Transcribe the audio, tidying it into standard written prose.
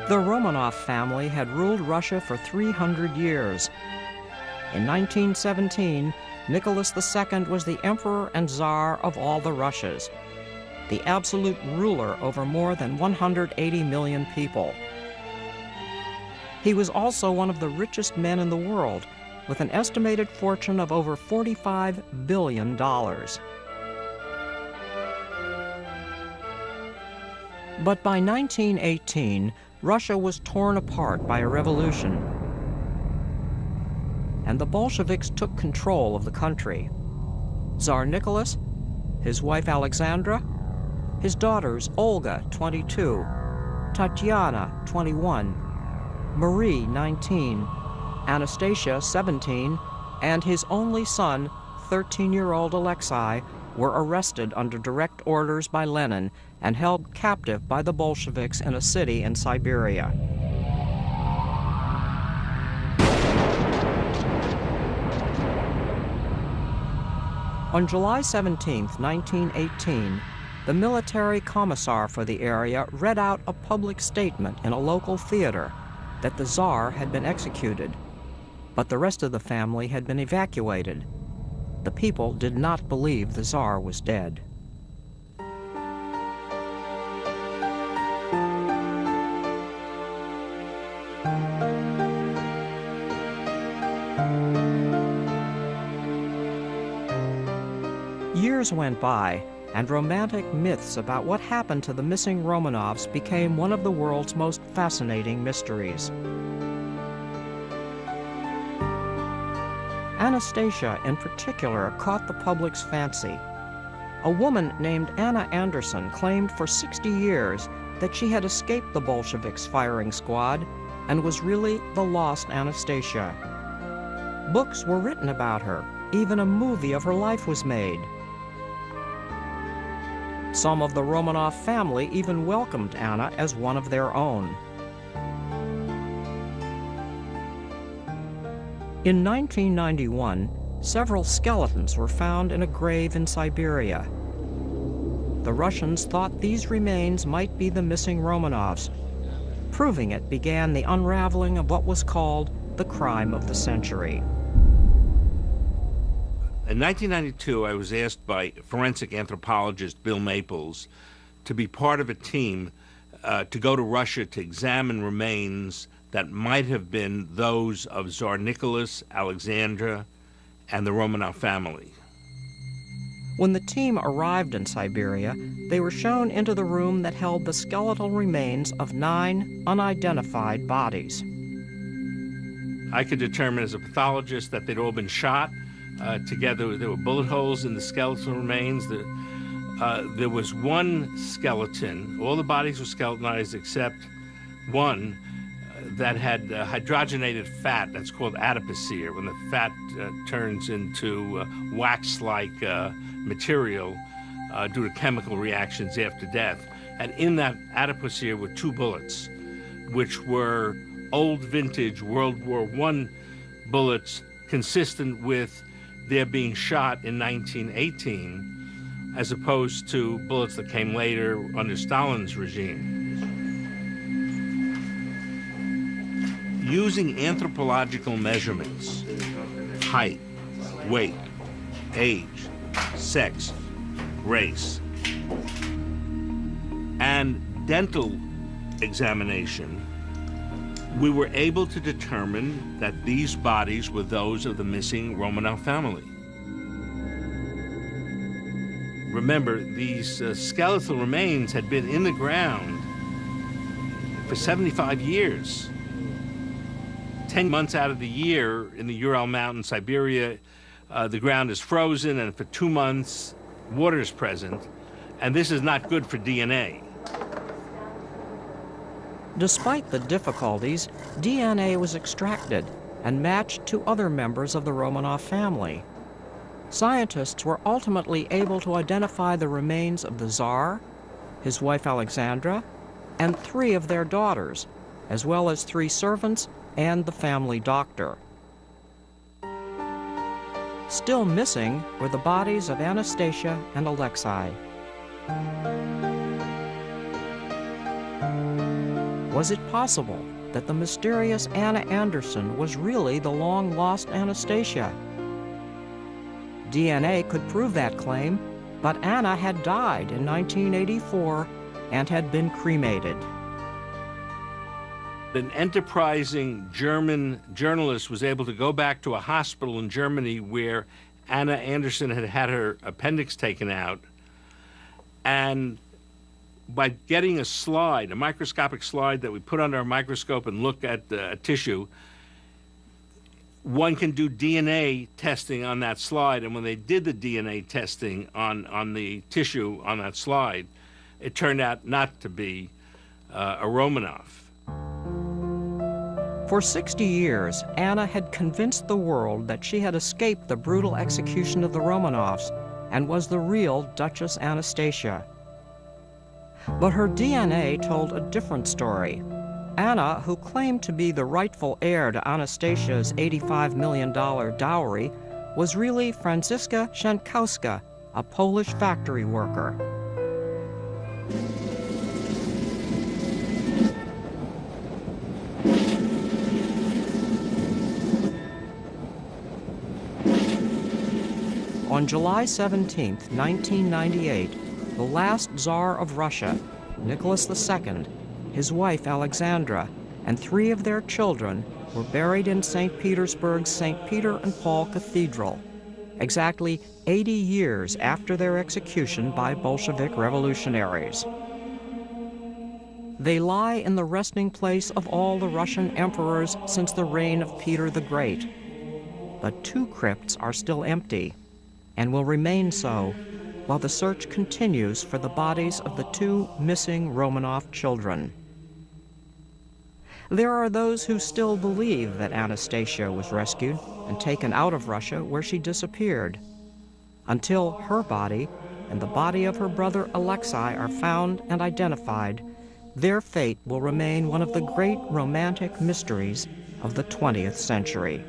The Romanov family had ruled Russia for 300 years. In 1917, Nicholas II was the emperor and czar of all the Russias, the absolute ruler over more than 180 million people. He was also one of the richest men in the world, with an estimated fortune of over $45 billion. But by 1918, Russia was torn apart by a revolution, and the Bolsheviks took control of the country. Tsar Nicholas, his wife Alexandra, his daughters Olga, 22, Tatiana, 21, Marie, 19, Anastasia, 17, and his only son, 13-year-old Alexei, were arrested under direct orders by Lenin and held captive by the Bolsheviks in a city in Siberia. On July 17, 1918, the military commissar for the area read out a public statement in a local theater that the Tsar had been executed, but the rest of the family had been evacuated. The people did not believe the Tsar was dead. Years went by, and romantic myths about what happened to the missing Romanovs became one of the world's most fascinating mysteries. Anastasia, in particular, caught the public's fancy. A woman named Anna Anderson claimed for 60 years that she had escaped the Bolsheviks' firing squad and was really the lost Anastasia. Books were written about her. Even a movie of her life was made. Some of the Romanov family even welcomed Anna as one of their own. In 1991, several skeletons were found in a grave in Siberia. The Russians thought these remains might be the missing Romanovs. Proving it began the unraveling of what was called the crime of the century. In 1992, I was asked by forensic anthropologist Bill Maples to be part of a team to go to Russia to examine remains that might have been those of Tsar Nicholas, Alexandra, and the Romanov family. When the team arrived in Siberia, they were shown into the room that held the skeletal remains of 9 unidentified bodies. I could determine as a pathologist that they'd all been shot. Together, there were bullet holes in the skeletal remains. There was one skeleton. All the bodies were skeletonized except one that had hydrogenated fat. That's called adipocere, when the fat turns into wax-like material due to chemical reactions after death. And in that adipocere were 2 bullets, which were old vintage World War I bullets, consistent with their being shot in 1918, as opposed to bullets that came later under Stalin's regime. Using anthropological measurements, height, weight, age, sex, race, and dental examination, we were able to determine that these bodies were those of the missing Romanov family. Remember, these skeletal remains had been in the ground for 75 years. 10 months out of the year in the Ural Mountains, Siberia, the ground is frozen, and for 2 months, water is present, and this is not good for DNA. Despite the difficulties, DNA was extracted and matched to other members of the Romanov family. Scientists were ultimately able to identify the remains of the Tsar, his wife Alexandra, and 3 of their daughters, as well as 3 servants and the family doctor. Still missing were the bodies of Anastasia and Alexei. Was it possible that the mysterious Anna Anderson was really the long-lost Anastasia? DNA could prove that claim, but Anna had died in 1984 and had been cremated. An enterprising German journalist was able to go back to a hospital in Germany where Anna Anderson had had her appendix taken out, and by getting a slide, a microscopic slide that we put under a microscope and look at the tissue, one can do DNA testing on that slide. And when they did the DNA testing on the tissue on that slide, it turned out not to be a Romanov. For 60 years, Anna had convinced the world that she had escaped the brutal execution of the Romanovs and was the real Duchess Anastasia. But her DNA told a different story. Anna, who claimed to be the rightful heir to Anastasia's $85 million dowry, was really Franziska Szankowska, a Polish factory worker. On July 17, 1998, the last Tsar of Russia, Nicholas II, his wife Alexandra, and 3 of their children were buried in St. Petersburg's St. Peter and Paul Cathedral, exactly 80 years after their execution by Bolshevik revolutionaries. They lie in the resting place of all the Russian emperors since the reign of Peter the Great. But 2 crypts are still empty, and will remain so while the search continues for the bodies of the 2 missing Romanov children. There are those who still believe that Anastasia was rescued and taken out of Russia, where she disappeared. Until her body and the body of her brother Alexei are found and identified, their fate will remain one of the great romantic mysteries of the 20th century.